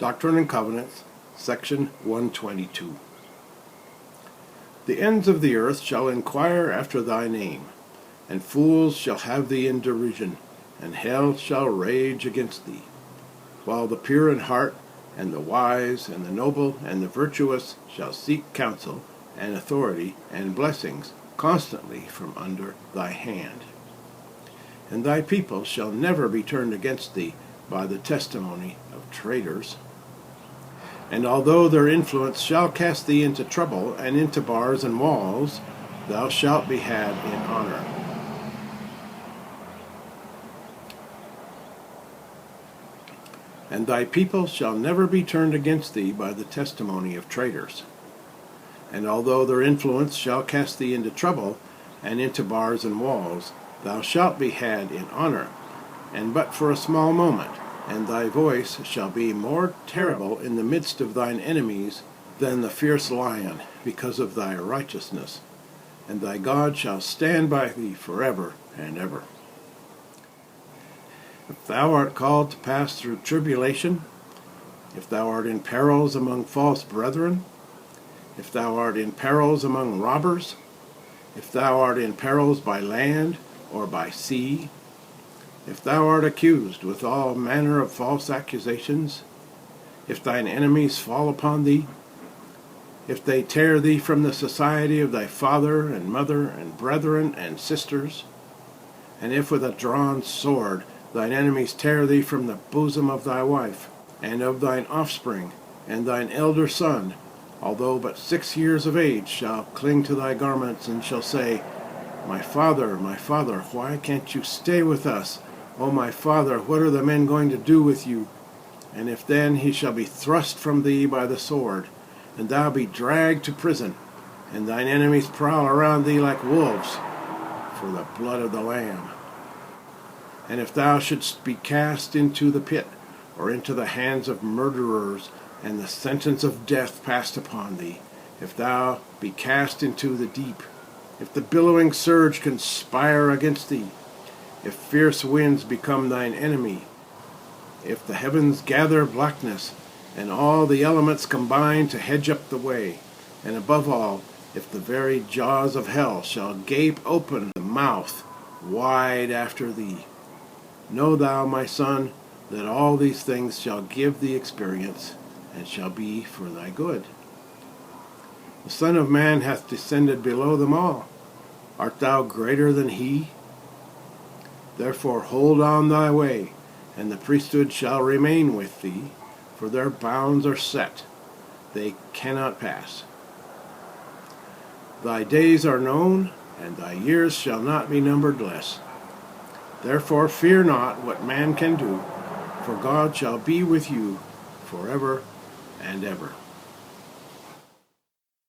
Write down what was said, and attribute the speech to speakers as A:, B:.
A: Doctrine and Covenants, section 122. The ends of the earth shall inquire after thy name, and fools shall have thee in derision, and hell shall rage against thee, while the pure in heart, and the wise, and the noble, and the virtuous shall seek counsel, and authority, and blessings constantly from under thy hand. And thy people shall never be turned against thee by the testimony of traitors. And although their influence shall cast thee into trouble, and into bars and walls, thou shalt be had in honor. And thy people shall never be turned against thee by the testimony of traitors. And although their influence shall cast thee into trouble, and into bars and walls, thou shalt be had in honor, and but for a small moment, and thy voice shall be more terrible in the midst of thine enemies than the fierce lion, because of thy righteousness. And thy God shall stand by thee forever and ever. If thou art called to pass through tribulation, if thou art in perils among false brethren, if thou art in perils among robbers, if thou art in perils by land or by sea, if thou art accused with all manner of false accusations, if thine enemies fall upon thee, if they tear thee from the society of thy father and mother and brethren and sisters, and if with a drawn sword thine enemies tear thee from the bosom of thy wife, and of thine offspring, and thine elder son, although but 6 years of age, shall cling to thy garments, and shall say, my father, why can't you stay with us? O my father, what are the men going to do with you? And if then he shall be thrust from thee by the sword, and thou be dragged to prison, and thine enemies prowl around thee like wolves, for the blood of the Lamb. And if thou shouldst be cast into the pit, or into the hands of murderers, and the sentence of death passed upon thee, if thou be cast into the deep, if the billowing surge conspire against thee, if fierce winds become thine enemy, if the heavens gather blackness, and all the elements combine to hedge up the way, and above all, if the very jaws of hell shall gape open the mouth wide after thee, know thou, my son, that all these things shall give thee experience, and shall be for thy good. The Son of Man hath descended below them all. Art thou greater than he? Therefore hold on thy way, and the priesthood shall remain with thee, for their bounds are set, they cannot pass. Thy days are known, and thy years shall not be numbered less. Therefore fear not what man can do, for God shall be with you forever and ever.